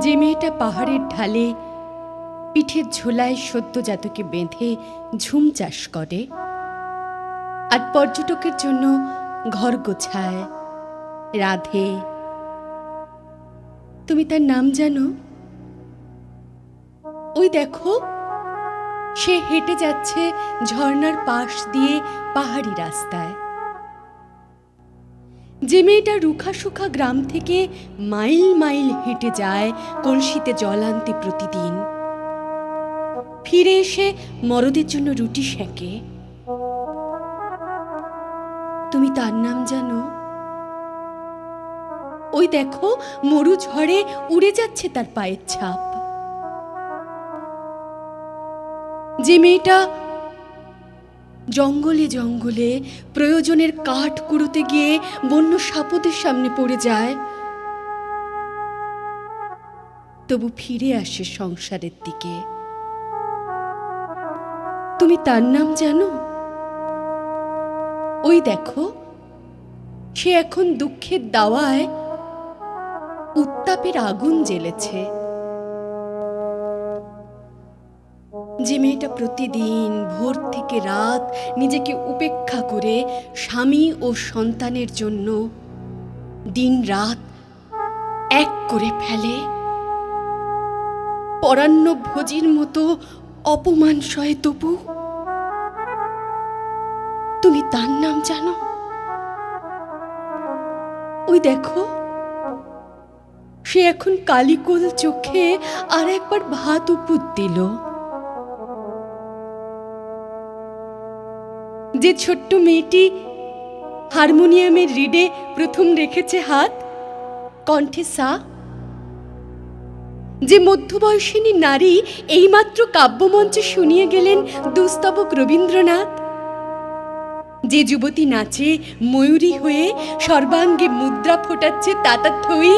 যে মেয়েটা পাহাড়ের ঢালে পিঠের ঝোলায় সদ্যজাতকে বেঁধে ঝুম চাষ করে আর পর্যটকের জন্য ঘর গোছায়, রাধে, তুমি তার নাম জানো? ওই দেখো, সে হেঁটে যাচ্ছে ঝর্ণার পাশ দিয়ে পাহাড়ি রাস্তায়। যে মেয়েটা রুখা সুখা গ্রাম থেকে মাইল মাইল হেঁটে যায় কলসিতে জল আনতে প্রতিদিন, ফিরে এসে মরদের জন্য রুটি সেঁকে, তুমি তার নাম জানো? ওই দেখো, মরু ঝড়ে উড়ে যাচ্ছে তার পায়ের ছাপ। যে মেয়েটা জঙ্গলে জঙ্গলে প্রয়োজনের কাঠ কুড়োতে গিয়ে বন্য সাপদের সামনে পড়ে যায়, তবু ফিরে আসে সংসারের দিকে, তুমি তার নাম জানো? ওই দেখো, সে এখন দুঃখের দাওয়ায় উত্তাপের আগুন জ্বেলেছে। যে মেয়েটা প্রতিদিন ভোর থেকে রাত নিজেকে উপেক্ষা করে স্বামী ও সন্তানের জন্য দিন রাত এক করে ফেলে, পরান্ন ভোজির মতো অপমান সয়ে, তবু তুমি তার নাম জানো? ওই দেখো, সে এখন কালিকোল চোখে আর একবার ভাত উপুত দিল। যে ছোট্ট মেয়েটি হারমোনিয়ামের রিডে প্রথম রেখেছে হাত, কণ্ঠে সা, যে মধ্যবয়সিনী নারী এইমাত্র কাব্যমঞ্চে শুনিয়ে গেলেন দুস্তবক রবীন্দ্রনাথ, যে যুবতী নাচে ময়ূরী হয়ে সর্বাঙ্গে মুদ্রা ফোটাচ্ছে তাতাথই,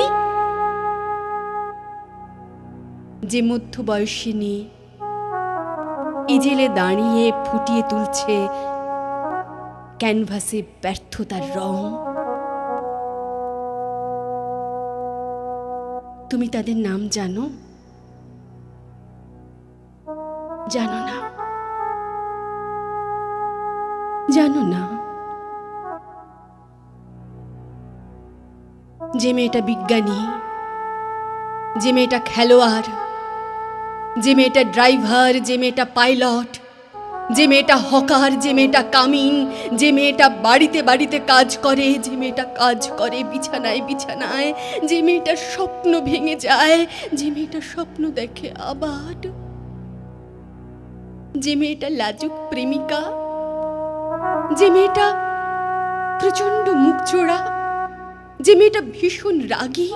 যে মধ্যবয়সিনী ইজেলে দাঁড়িয়ে ফুটিয়ে তুলছে ক্যানভাসে ব্যর্থতার রং, তুমি তাদের নাম জানো? জানো না, জানো না। যে মেয়েটা বিজ্ঞানী, যে মেয়েটা খেলোয়াড়, যে মেয়েটা ড্রাইভার, যে মেয়েটা পাইলট, যে মেয়েটা হকার, যে মেয়েটা কামিন, যে মেয়েটা বাড়িতে বাড়িতে কাজ করে, যে মেয়েটা কাজ করে বিছানায় বিছানায়, যে মেয়েটার স্বপ্ন ভেঙে যায়, যে মেয়েটা স্বপ্ন দেখে আবার, যে মেয়েটা লাজুক প্রেমিকা, যে মেয়েটা প্রচন্ড মুখ চোরা, যে মেয়েটা ভীষণ রাগী,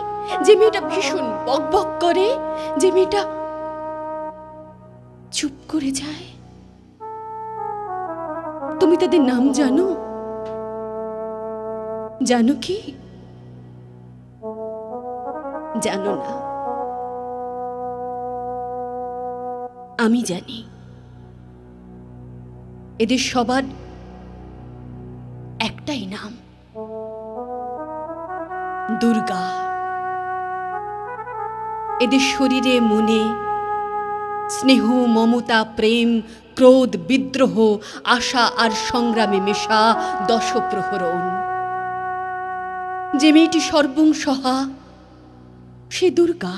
যে মেয়েটা ভীষণ বকবক করে, যে মেয়েটা চুপ করে যায়, তুমি তাদের নাম জানো? জানো কি? জানো না। আমি জানি। এদের সবার একটাই নাম, দুর্গা। এদের শরীরে মনে স্নেহ, মমতা, প্রেম, ক্রোধ, বিদ্রোহ, আশা আর সংগ্রামে মেশা দশপ্রহরণ। যে মেয়েটি সর্বংসহা, সে দুর্গা।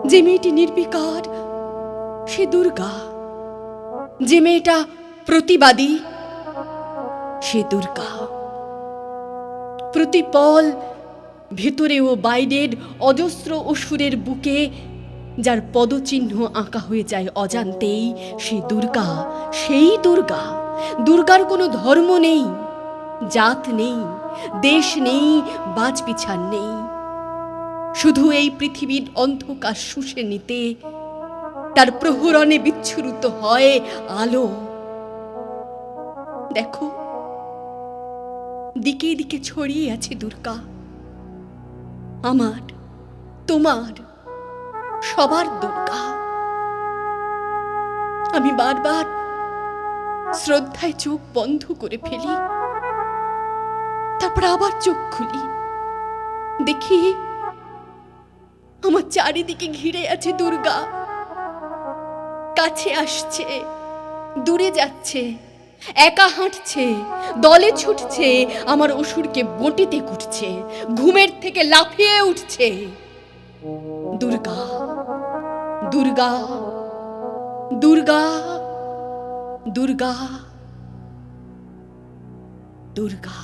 যে মেয়েটি নির্বিকার, সে দুর্গা। যে মেয়েটা প্রতিবাদী, সে দুর্গা। প্রতিপল ভেতরে ও বাইরের অজস্র অসুরের বুকে যার পদচিহ্ন আঁকা হয়ে যায় অজান্তেই, সে দুর্গা। সেই দুর্গা। দুর্গার কোনো ধর্ম নেই, জাত নেই, দেশ নেই, বাজবিছান নেই। শুধু এই পৃথিবীর অন্ধকার শুষে নিতে তার প্রহরণে বিচ্ছুরিত হয় আলো। দেখো, দিকে দিকে ছড়িয়ে আছে দুর্গা। আমার, তোমার, সবার দুর্গা। আমি বারবার শ্রদ্ধায় চোখ বন্ধ করে ফেলি, তারপর আবার চোখ খুলি, দেখি আমার চারিদিকে ঘিরে আছে দুর্গা। কাছে আসছে, দূরে যাচ্ছে, একা হাঁটছে, দলে ছুটছে, আমার অসুরকে বটিতে কুটছে, ঘুমের থেকে লাফিয়ে উঠছে। দুর্গা, দুর্গা, দুর্গা, দুর্গা, দুর্গা।